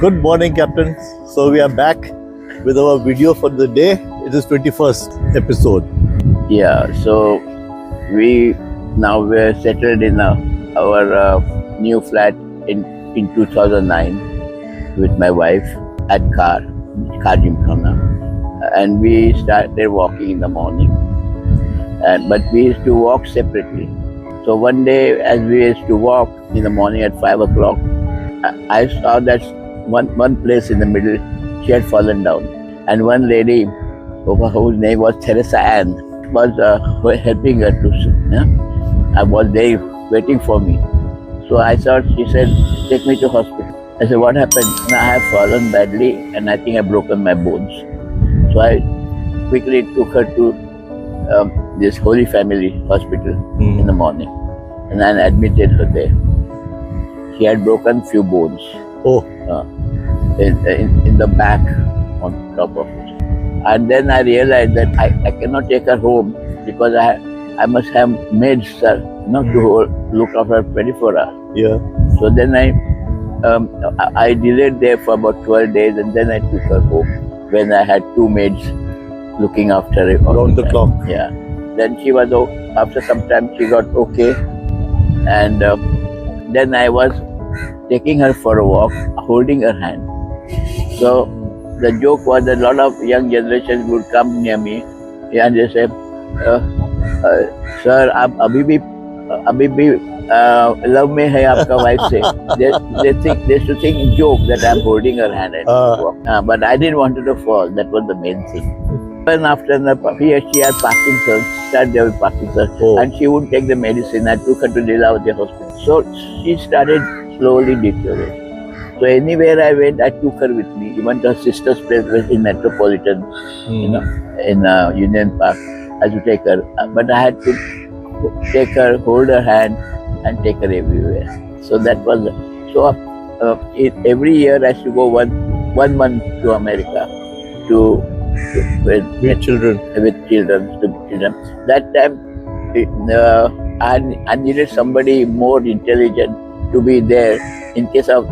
Good morning, Captain. So we are back with our video for the day. It is 21st episode. Yeah, so we're settled in our new flat in 2009 with my wife at Car Gymkhana, and we started walking in the morning. But we used to walk separately. So one day, as we used to walk in the morning at 5 o'clock, I saw that one place in the middle, she had fallen down, and one lady, whose name was Teresa Ann, was helping her to. I was there waiting for me. So I thought, she said, take me to hospital. I said, what happened? No, I have fallen badly and I think I've broken my bones. So I quickly took her to this Holy Family Hospital in the morning, and then admitted her there. She had broken few bones. In the back on top of it. And then I realized that I cannot take her home because I must have maids to look after her 24 hours. Yeah. So then I delayed there for about 12 days, and then I took her home when I had two maids looking after her. Around the clock. Yeah. Then she was, after some time she got okay, and then I was taking her for a walk, holding her hand. So the joke was that a lot of young generations would come near me and they say, "Sir, आप अभी भी love में है आपका wife से." They used to think joke that I'm holding her hand and walk. But I didn't want her to fall. That was the main thing. And after she had Parkinson's, started with Parkinson's, and she wouldn't take the medicine. I took her to Lilavati hospital. So she started slowly deteriorating. So anywhere I went, I took her with me. Even to her sister's place in Metropolitan, in Union Park. I had to take her, but I had to take her, hold her hand, and take her everywhere. So that was every year I used to go one month to America with children. That time I needed somebody more intelligent to be there in case of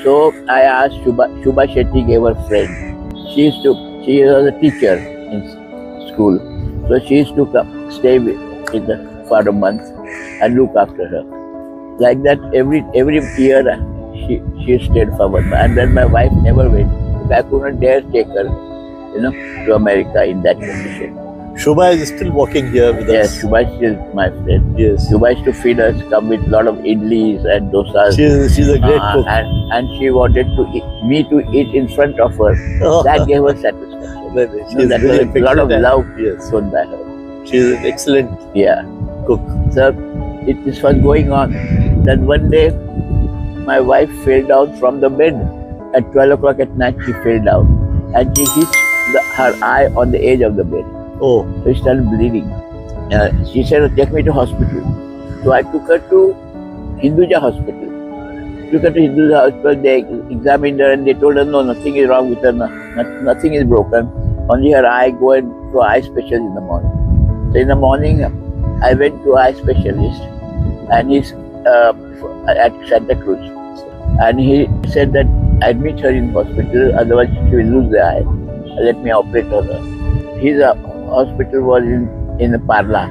So I asked Shubha Shetty, gave her friend. She was a teacher in school, so she used to stay with her for a month and look after her. Like that, every year she stayed for 1 month, and then my wife never went. I couldn't dare take her, to America in that condition. Shubha is still walking here with us. Yes, Shubha is still my friend. Yes. Shubha used to feed us, come with a lot of idlis and dosas. She's a great cook. And she wanted me to eat in front of her. That gave her satisfaction. That was a lot of love shown by her. She's an excellent cook. So this was going on. Then one day, my wife fell down from the bed. At 12 o'clock at night, she fell down. And she hit her eye on the edge of the bed. So she started bleeding. She said, take me to hospital. So I took her to Hinduja hospital. They examined her and they told her, no, nothing is wrong with her. Nothing is broken. Only her eye, go and to eye specialist in the morning. So in the morning, I went to eye specialist, and he's at Santa Cruz. And he said that admit her in hospital, otherwise she will lose the eye. Let me operate on her. His hospital was in Parla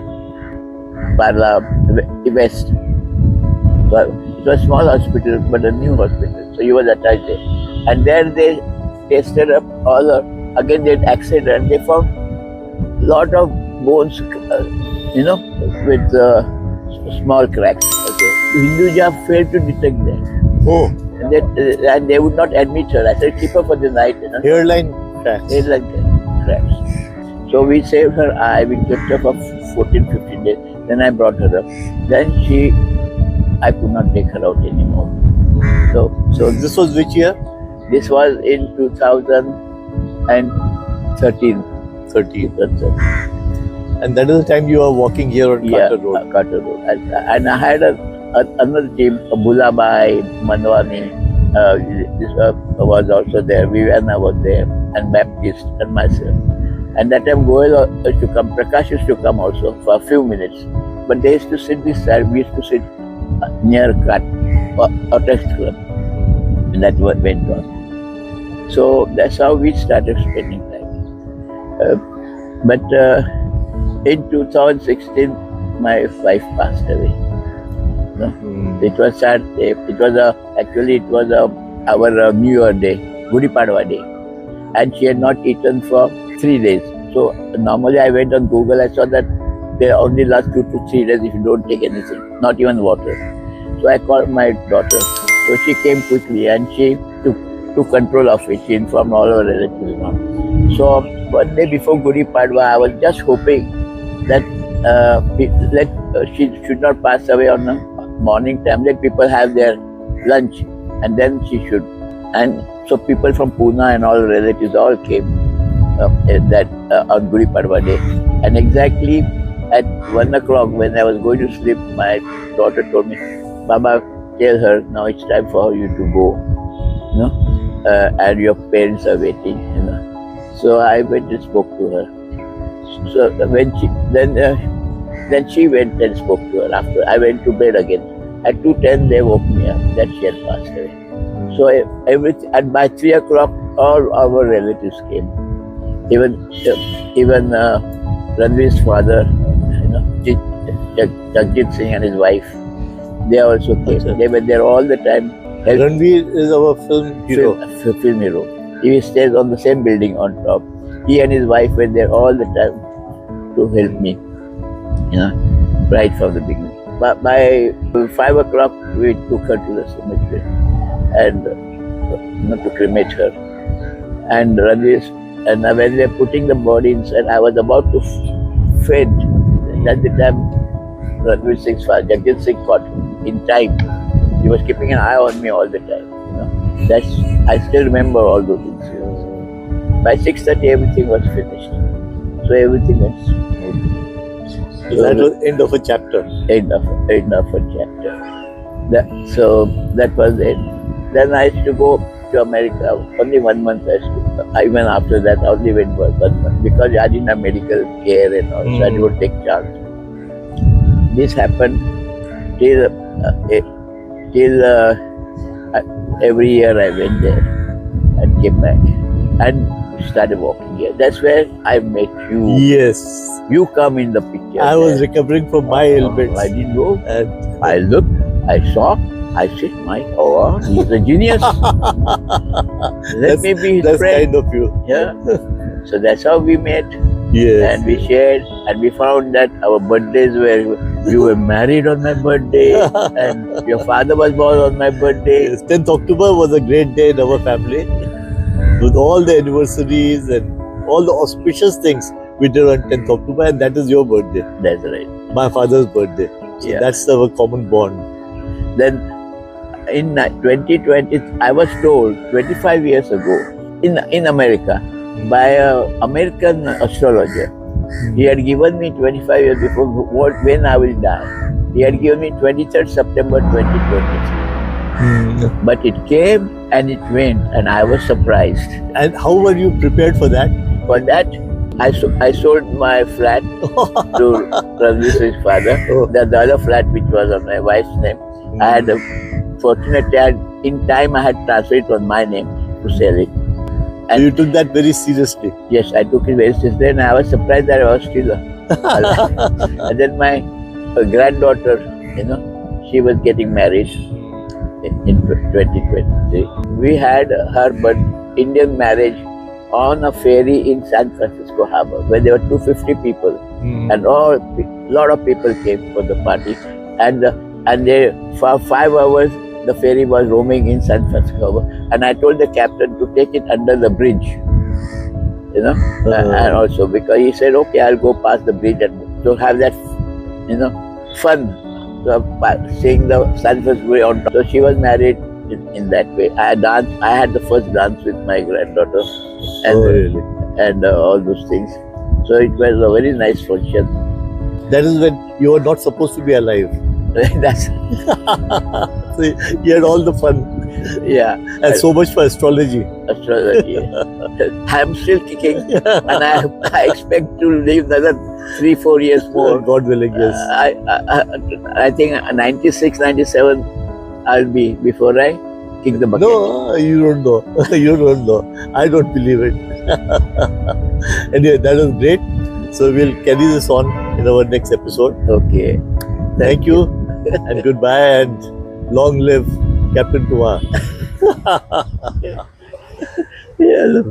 West. So it was a small hospital, but a new hospital. So he was attached there. And there they tested up all again they accident, and they found a lot of bones, with small cracks. Hinduja failed to detect that. And they would not admit her. I said, keep her for the night. Hairline cracks. So we saved her eye. We kept her for 14-15 days. Then I brought her up. Then I could not take her out anymore. So this was which year? This was in 2013. And that is the time you were walking here on Carter Road. Carter Road. And I had another team, Bulabai, Manwani. This was also there. Viviana was there, and Baptist and myself. And that time Goel used to come, Prakash used to come also for a few minutes. But they used to sit this side, we used to sit near Cut or Test Club. And that went on. So that's how we started spending time. But in 2016, my wife passed away. No? It was sad. It was our New Year day, Gudi Padwa day, and she had not eaten for 3 days. So normally I went on Google. I saw that they only last 2 to 3 days if you don't take anything, not even water. So I called my daughter. So she came quickly and she took control of it. She informed all her relatives. Now. So one day before Gudi Padwa, I was just hoping that she should not pass away on the morning time. Let people have their lunch and then she should. And so people from Pune and all relatives all came on Gudi Padwa day. And exactly at 1 o'clock when I was going to sleep, my daughter told me, Baba, tell her now it's time for you to go, you know, and your parents are waiting, you know. So I went and spoke to her. So when then she went and spoke to her. After I went to bed again. At 2:10 they woke me up that she had passed away. So and by 3 o'clock all our relatives came. Even Ranveer's father, you know, Jagjit Singh and his wife, they also came. Achha. They were there all the time. Ranveer is our film hero. Film hero. He stays on the same building on top. He and his wife were there all the time to help me, you know, right from the beginning. But by 5 o'clock, we took her to the cemetery and to cremate her. And when they were putting the body inside, I was about to faint. At the time, Ranveer Singh's father, Jagjit Singh, caught in time. He was keeping an eye on me all the time. You know, I still remember all those incidents. By 6:30, everything was finished. So everything went smoothly. So that was end of a chapter. End of a chapter. So that was it. Then I used to go to America. Only 1 month I used to. Even after that, I only went 1 month because I didn't have medical care and all, so I didn't take chance. This happened till every year I went there and came back and started walking here. That's where I met you. Yes. You come in the picture. I was recovering from my ailments. I didn't know. And I looked, I saw, I said, he's a genius. Let me be his that's friend. kind of you. Yeah. So that's how we met. Yes. And we shared, and we found that our birthdays you were married on my birthday, and your father was born on my birthday. Yes, 10th October was a great day in our family. With all the anniversaries and all the auspicious things we did on 10th October, and that is your birthday. That's right. My father's birthday. So Yeah. that's our common bond. Then in 2020, I was told 25 years ago in America by an American astrologer. He had given me 25 years before when I will die. He had given me 23rd September 2023. But it came and it went, and I was surprised. And how were you prepared for that? For that, I sold my flat to Ranveer Singh's father. Oh. The other flat, which was on my wife's name, I had fortunately, in time, I had transferred it on my name to sell it. So you took that very seriously. Yes, I took it very seriously, and I was surprised that I was still alive. And then my granddaughter, you know, she was getting married in 2023. We had her Indian marriage on a ferry in San Francisco Harbor, where there were 250 people, and lot of people came for the party, and for 5 hours the ferry was roaming in San Francisco Harbor, and I told the captain to take it under the bridge, you know, and also because he said, okay, I'll go past the bridge and to have that, you know, fun, seeing the San Francisco on top. So she was married in that way. I had the first dance with my granddaughter, and and all those things. So it was a very nice function. That is when you were not supposed to be alive. That's So you had all the fun yeah. and so much for astrology. Astrology. I'm still kicking, and I expect to live another 3-4 years more. God willing, yes. I think 96, 97 I'll be before I kick the bucket. No, you don't know. You don't know. I don't believe it. Anyway, that was great. So we'll carry this on in our next episode. Okay. Thank you and goodbye and long live Captain Kumar. Yeah. Yes.